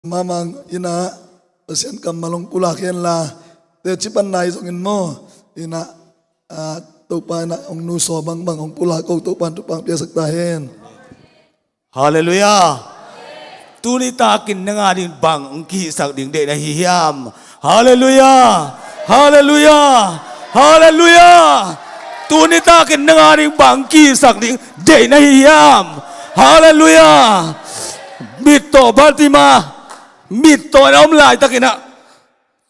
mamang ina pasien kam malong pula kian la te chipan nai zongin mo ina topa na ong nuso bang bang ong pula ko topan tupang pia sakta hen. Hallelujah. Tuni takin nga din bang ong kisak ding de na hihiyam. Hallelujah. Hallelujah. Hallelujah. Tuni takin nga din bang kisak ding de na hihiyam. Hallelujah. Mito Baltima. Mito na omlai takina.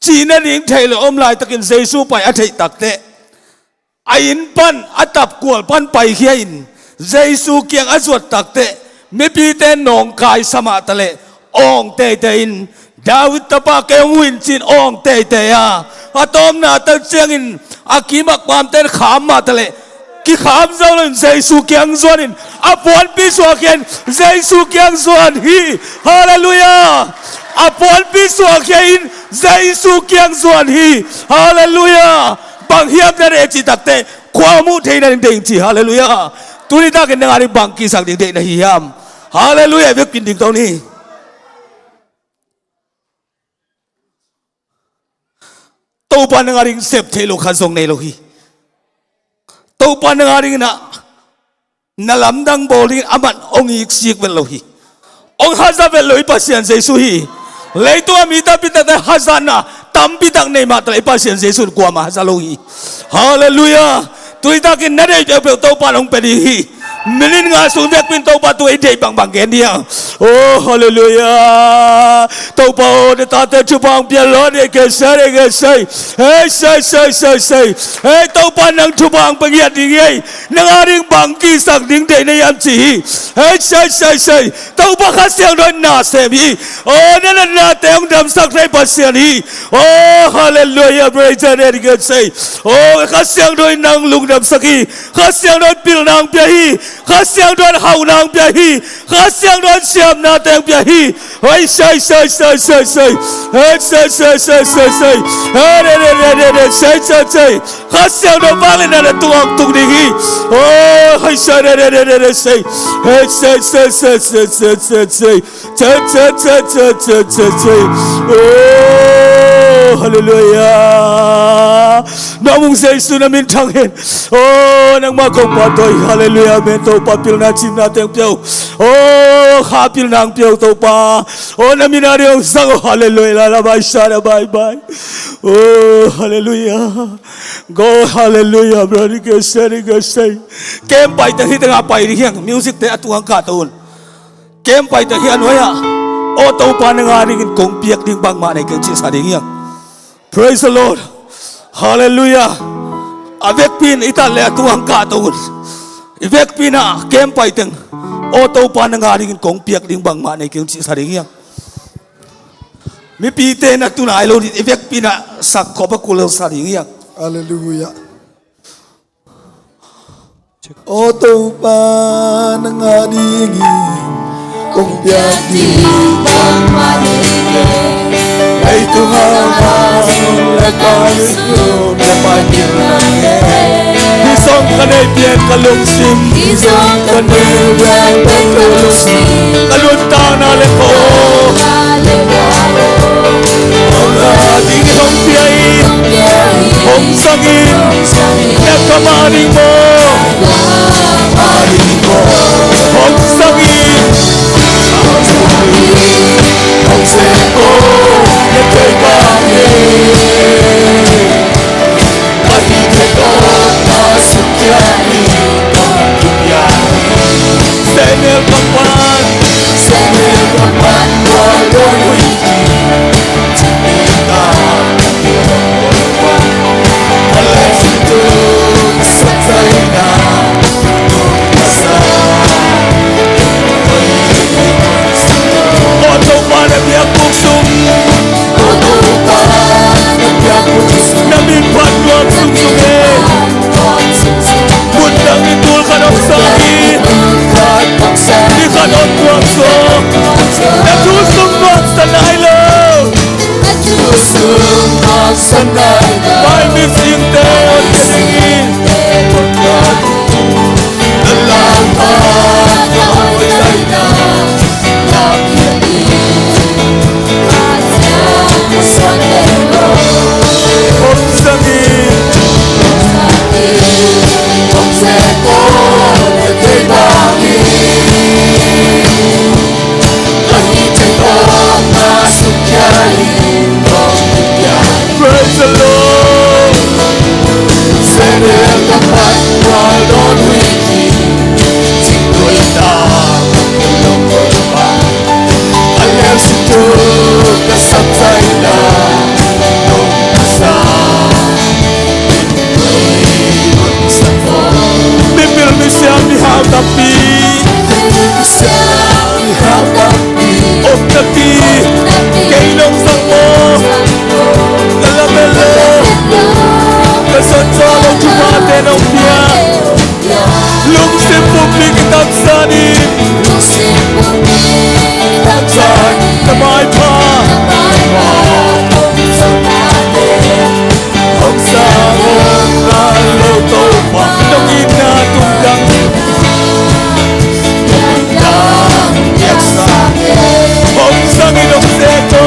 China ding Taylor omlai takin Jesu pai atay takte. Ayin pan atap kual pan pai hiyain. Jesu kiang aswat takte. Mipite nong kai sama tale. Ong te tein. David tapa kayong winchin ong te te ya. Atom na tagsiyangin. Akimak pamten khama tale. Ki kham zaulan Jesu kiang zuanin. Apuan piswakian Jesu kiang zuan hi. Hallelujah. Apuan piswakian Jesu kiang zuan hi. Hallelujah. Bang hiam na rechi takte. Kwamu te na ding chi. Hallelujah. Tuni takin na nga rin bang kisang ding na hiyam. Hallelujah. Vek pindig tao ni. Tau pa na nga rin sep telo kansong na ilohi. Tau pa na nga rin na nalamdang boling aman ong iksik velohi. Ong haza velohi pasyan sa isuhi. Leito amita pitata hazana tampitang na imatala ipasyan sa isun kuwa mahasalohi. Hallelujah. Tuitakin na rin tau pa nung pedihi. Milin nga sumyak pin tau pa tuway day bang banggen niya. Oh, hallelujah. Tau pa o na tate chupang pialon e kesay. Hey, say. Hey, tau pa nang chupang pangyat dingay. Nangaring bangki sak ding day na yam chihi. Hey, say. Tau pa kasyang doon nasemi. Oh, nananate ang damsak na ipasyani. Oh, hallelujah. Praise the Lord kesay. Oh, kasyang doon nang lungdam saki. Kasyang doon pil nang piyahi. Kasyang doon haw nang piyahi. Kasyang doon siyam natin piyahi. Ay, say. Hey, say. Say. Kasyang doon bangin na natuwang tugningi. Oh, ay, say. Hey, say. Oh, hallelujah. Namong sa Yesu namin tangin. Oh, nang magkapatoy. Hallelujah. Mento papil na chim natin piyaw. Oh, kapil na ang piyaw to pa. Oh, naminari ang sango. Hallelujah. Lalabay siya na bye. Oh, hallelujah. Go, hallelujah. Brother, gasay. Kempay tahi nga pay rihiyang. Music tayo atuang kataon. Kempay tahi anoya. O tau pa na nga rin kong piyak ding bang manay kong sisaring yan. Praise the Lord. Hallelujah. Avek pin itali atuang kataon. Ivek pin na kempay tang. O tau pa na nga rin kong piyak ding bang manay kong sisaring yan. Mipite na tunay lo din. Ivek pin na sa kopakulaw saring yan. Hallelujah. O tau pa na nga rin kung piyak bang maligay ay tuhangang nagpalit ko napagil ng isang kanay piyan kalungsim isang kanay kalungsim kalunta na leko ang ating hong piyain hong sangin nakamaring mo hong sangin hong seko neto'y pangin mahigit o masukyani pangkipyani senil kapwan walang kasabsayla nung asa Bibirmi siya mihagapi Of tapi Kailong sangmo Kalamelo Kasansalo jumate ng biya Lungsip publik itaksanin Taksan Kamay pa Ang sangong naloto pa Nung inatunggang Ang sangin ng seto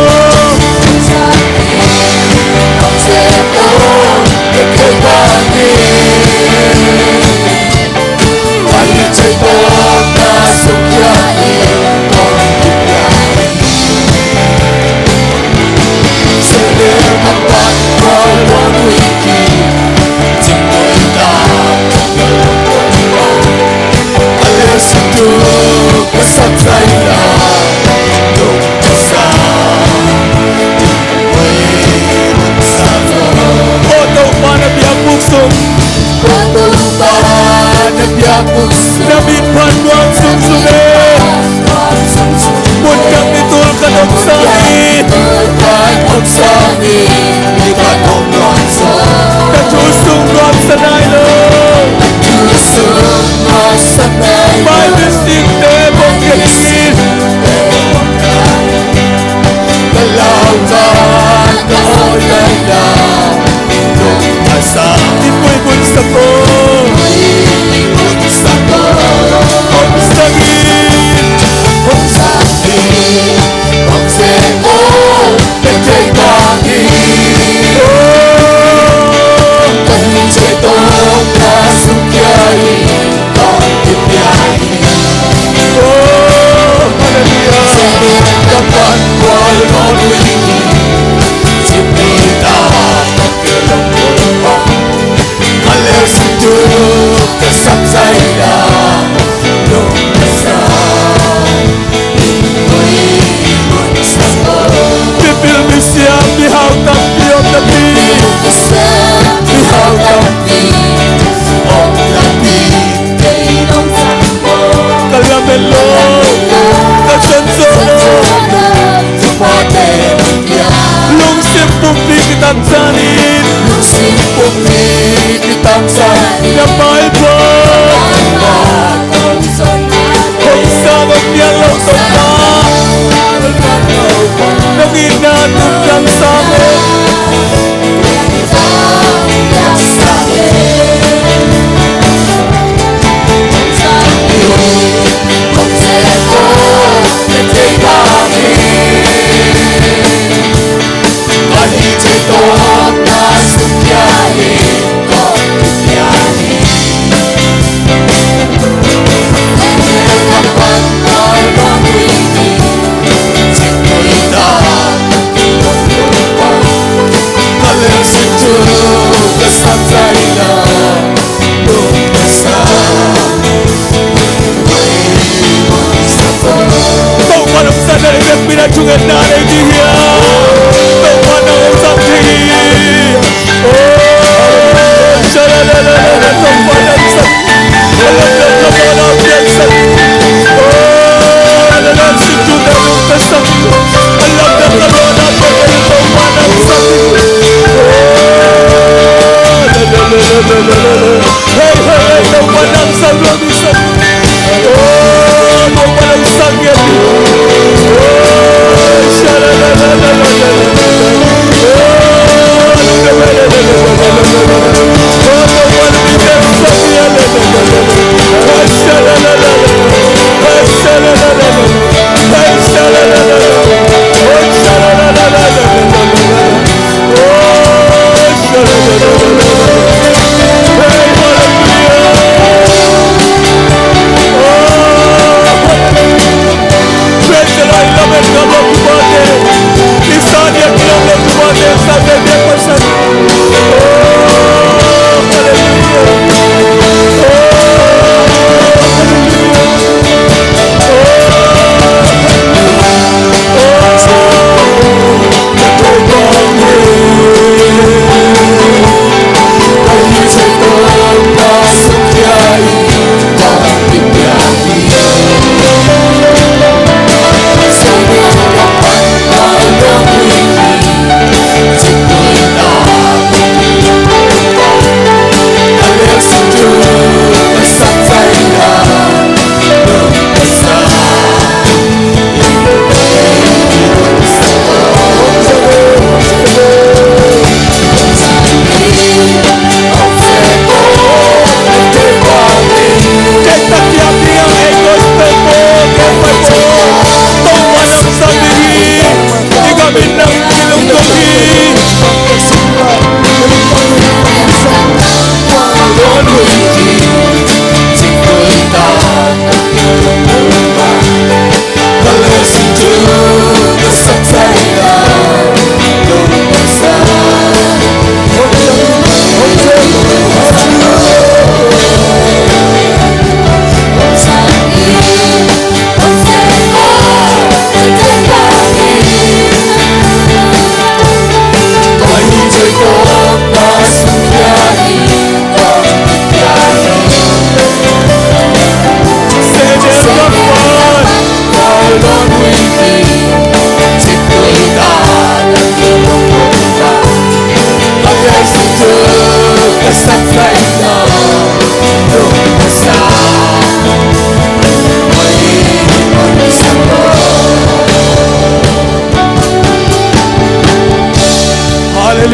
Ika'y bangin Palitay po na sukyain Salir ang pagkawang wiki Tingko'y nakakalapuan Alas ito kasabsay na Nung isa Tingko'y magsama Oto pa na biyang puksong Oto pa na biyang puksong Nabitpan mo ang sumsungin Muntang nitul ka ng sangin Muntang ang sangin Ikan ang lansa Natusong ang sanaylo Natusong ang sanaylo May distinte mong kalingin Kalawang kaulay na Nung asa Ipo'y bunsa ko Bunsa ko Ang sangin Ang sangin Ang seko Ika'y bangin Kahit sa'yong nasukyain Ang ibyahin Hallelujah Kapan wal maluwini Sipita Pagkalapuan Alas ito kasabsay na Nung asa Iko'y magsama Pipil mi siya Bihag ng iyong labi Bihag ng iyong labi Kalamelo Kasansolo Lungsip publik kitang sanin Lungsip publik kitang sanin Napay pa Kung sangot niya lang sa pa Nung inatong kang sangot Kung seko Ika'y bangin Kahit itong nasukyain Kung ibyahin Ang pagkawang wiki Siko'y nakakalapuan Alas ito kasabsay na Nung asa Kau malam sadar yang pinacungan dari dia Kau mana usap tinggi Oh Shalalala Kau mana usap Kau mana biasa Oh Dalam situ dalam kesak Alam dan kalona Bagi kau mana usap Oh Lalalala Hey hey Kau mana usap bisa Oh Kau mana usap ya Oh Shalalala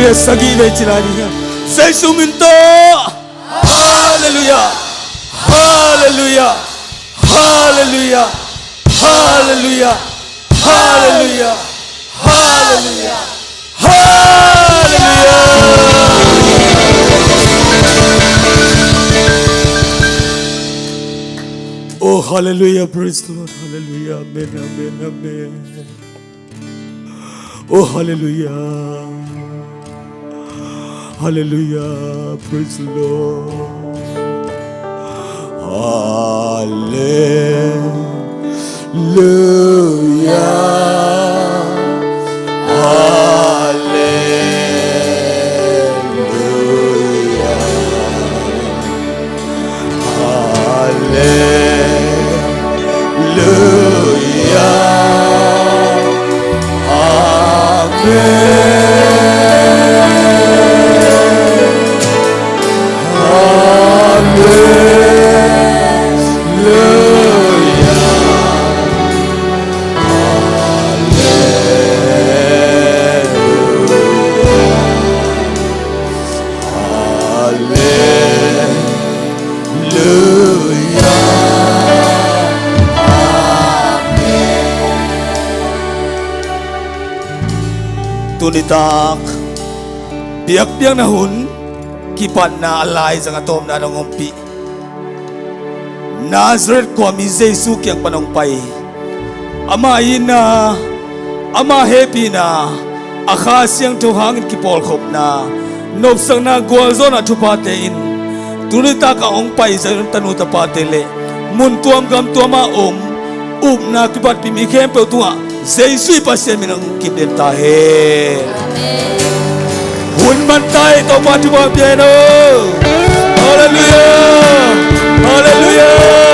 Hallelujah. Sagi de chilani. Say suminto. Hallelujah. Hallelujah. Hallelujah. Hallelujah. Hallelujah. Hallelujah. Hallelujah. Oh, hallelujah. Praise the Lord. Hallelujah. Amen. Amen. Amen. Oh, hallelujah. Hallelujah. Praise the Lord. Tunitak biak-biak na hun kipan na alay sa atom na nangumpi Nazareth ko mi Jesus kiyang panongpay ama ina ama happy na akasyang tuhangin kipolkop na nopsang na gwalzo na tupatein tunitak ang pay sa tanuta patele muntuam gam tuama na kipat pimikem pe tunga Jesus pasien minang kibden tahir hun mantai to patu piano hallelujah hallelujah